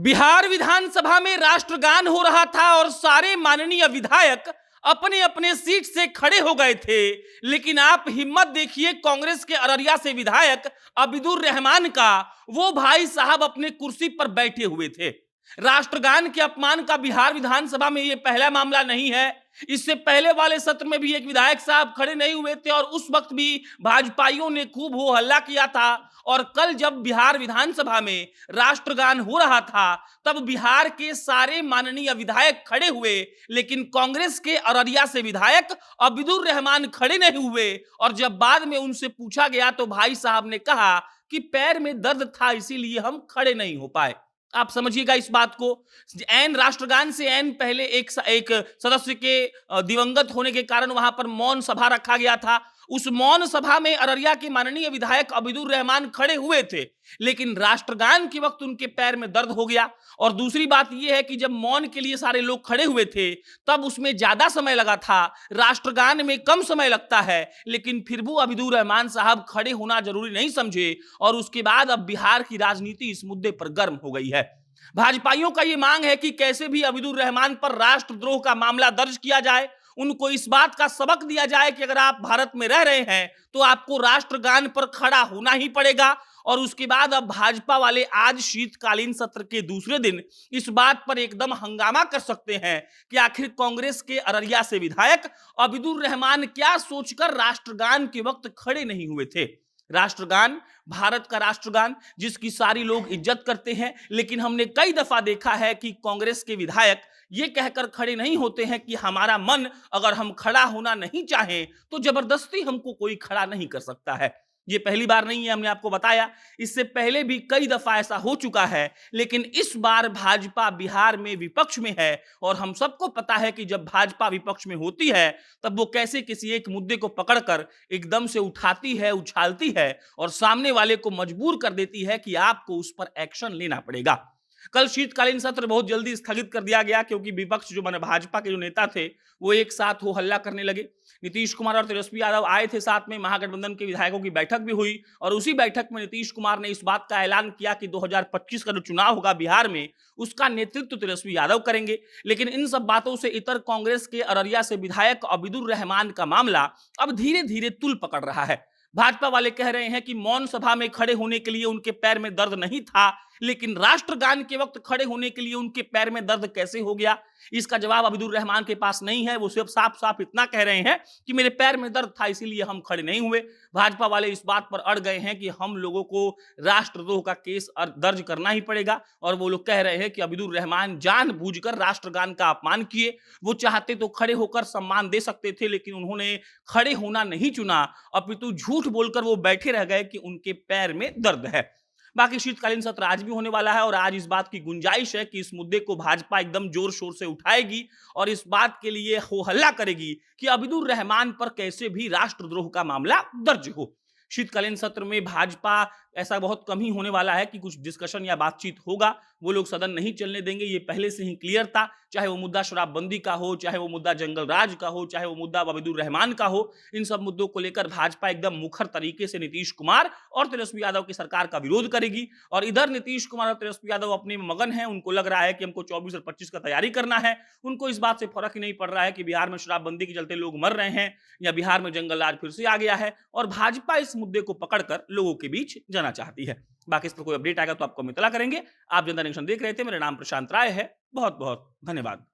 बिहार विधानसभा में राष्ट्रगान हो रहा था और सारे माननीय विधायक अपने अपने सीट से खड़े हो गए थे। लेकिन आप हिम्मत देखिए, कांग्रेस के अररिया से विधायक अबिदुर रहमान का, वो भाई साहब अपने कुर्सी पर बैठे हुए थे। राष्ट्रगान के अपमान का बिहार विधानसभा में यह पहला मामला नहीं है। इससे पहले वाले सत्र में भी एक विधायक साहब खड़े नहीं हुए थे और उस वक्त भी भाजपाइयों ने खूब हो हल्ला किया था। और कल जब बिहार विधानसभा में राष्ट्रगान हो रहा था, तब बिहार के सारे माननीय विधायक खड़े हुए, लेकिन कांग्रेस के अररिया से विधायक अबिदुर रहमान खड़े नहीं हुए। और जब बाद में उनसे पूछा गया तो भाई साहब ने कहा कि पैर में दर्द था, इसीलिए हम खड़े नहीं हो पाए। आप समझिएगा इस बात को। एन राष्ट्रगान से एन पहले एक सदस्य के दिवंगत होने के कारण वहां पर मौन सभा रखा गया था। उस मौन सभा में अररिया के माननीय विधायक अबिदुर रहमान खड़े हुए थे, लेकिन राष्ट्रगान के वक्त उनके पैर में दर्द हो गया। और दूसरी बात यह है कि जब मौन के लिए सारे लोग खड़े हुए थे, तब उसमें ज्यादा समय लगा था, राष्ट्रगान में कम समय लगता है। लेकिन फिर भी अबिदुर रहमान साहब खड़े होना जरूरी नहीं समझे। और उसके बाद अब बिहार की राजनीति इस मुद्दे पर गर्म हो गई है। भाजपाइयों का यह मांग है कि कैसे भी अबिदुर रहमान पर राष्ट्रद्रोह का मामला दर्ज किया जाए। उनको इस बात का सबक दिया जाए कि अगर आप भारत में रह रहे हैं तो आपको राष्ट्रगान पर खड़ा होना ही पड़ेगा। और उसके बाद अब भाजपा वाले आज शीतकालीन सत्र के दूसरे दिन इस बात पर एकदम हंगामा कर सकते हैं कि आखिर कांग्रेस के अररिया से विधायक अबिदुर रहमान क्या सोचकर राष्ट्रगान के वक्त खड़े नहीं हुए थे। राष्ट्रगान भारत का राष्ट्रगान, जिसकी सारी लोग इज्जत करते हैं, लेकिन हमने कई दफा देखा है कि कांग्रेस के विधायक ये कहकर खड़े नहीं होते हैं कि हमारा मन, अगर हम खड़ा होना नहीं चाहें तो जबरदस्ती हमको कोई खड़ा नहीं कर सकता है। ये पहली बार नहीं है, हमने आपको बताया, इससे पहले भी कई दफा ऐसा हो चुका है। लेकिन इस बार भाजपा बिहार में विपक्ष में है और हम सबको पता है कि जब भाजपा विपक्ष में होती है तब वो कैसे किसी एक मुद्दे को पकड़कर एकदम से उठाती है, उछालती है और सामने वाले को मजबूर कर देती है कि आपको उस पर एक्शन लेना पड़ेगा। कल शीतकालीन सत्र बहुत जल्दी स्थगित कर दिया गया क्योंकि विपक्ष जो माने भाजपा के जो नेता थे वो एक साथ हो हल्ला करने लगे। नीतीश कुमार और तेजस्वी यादव आए थे साथ में, महागठबंधन के विधायकों की बैठक भी हुई और उसी बैठक में नीतीश कुमार ने इस बात का ऐलान किया कि 2025 का जो चुनाव होगा बिहार में, उसका नेतृत्व तेजस्वी यादव करेंगे। लेकिन इन सब बातों से इतर कांग्रेस के अररिया से विधायक अबिदुर रहमान का मामला अब धीरे धीरे तुल पकड़ रहा है। भाजपा वाले कह रहे हैं कि मौन सभा में खड़े होने के लिए उनके पैर में दर्द नहीं था, लेकिन राष्ट्रगान के वक्त खड़े होने के लिए उनके पैर में दर्द कैसे हो गया, इसका जवाब अबिदुर रहमान के पास नहीं है। वो सिर्फ साफ साफ इतना कह रहे हैं कि मेरे पैर में दर्द था, इसीलिए हम खड़े नहीं हुए। भाजपा वाले इस बात पर अड़ गए हैं कि हम लोगों को राष्ट्रद्रोह का केस दर्ज करना ही पड़ेगा। और वो लोग कह रहे हैं कि अबिदुर रहमान जानबूझकर राष्ट्रगान का अपमान किए। वो चाहते तो खड़े होकर सम्मान दे सकते थे, लेकिन उन्होंने खड़े होना नहीं चुना, अपितु झूठ बोलकर वो बैठे रह गए कि उनके पैर में दर्द है। बाकी शीतकालीन सत्र आज भी होने वाला है और आज इस बात की गुंजाइश है कि इस मुद्दे को भाजपा एकदम जोर शोर से उठाएगी और इस बात के लिए हो हल्ला करेगी कि अबिदुर रहमान पर कैसे भी राष्ट्रद्रोह का मामला दर्ज हो। शीतकालीन सत्र में भाजपा ऐसा बहुत कम ही होने वाला है कि कुछ डिस्कशन या बातचीत होगा। वो लोग सदन नहीं चलने देंगे, ये पहले से ही क्लियर था। चाहे वो मुद्दा शराबबंदी का हो, चाहे वो मुद्दा जंगल राज का हो, चाहे वो मुद्दा अबिदुर रहमान का हो, इन सब मुद्दों को लेकर भाजपा एकदम मुखर तरीके से नीतीश कुमार और तेजस्वी यादव की सरकार का विरोध करेगी। और इधर नीतीश कुमार और तेजस्वी यादव अपने में मगन है, उनको लग रहा है कि हमको 24 और 25 का तैयारी करना है। उनको इस बात से फर्क ही नहीं पड़ रहा है कि बिहार में शराबबंदी के चलते लोग मर रहे हैं या बिहार में जंगल राज फिर से आ गया है। और भाजपा इस मुद्दे को पकड़कर लोगों के बीच जाना चाहती है। बाकी इस पर कोई अपडेट आएगा तो आपको हम इत्तला करेंगे। आप जनता जंक्शन देख रहे थे, मेरा नाम प्रशांत राय है। बहुत बहुत धन्यवाद।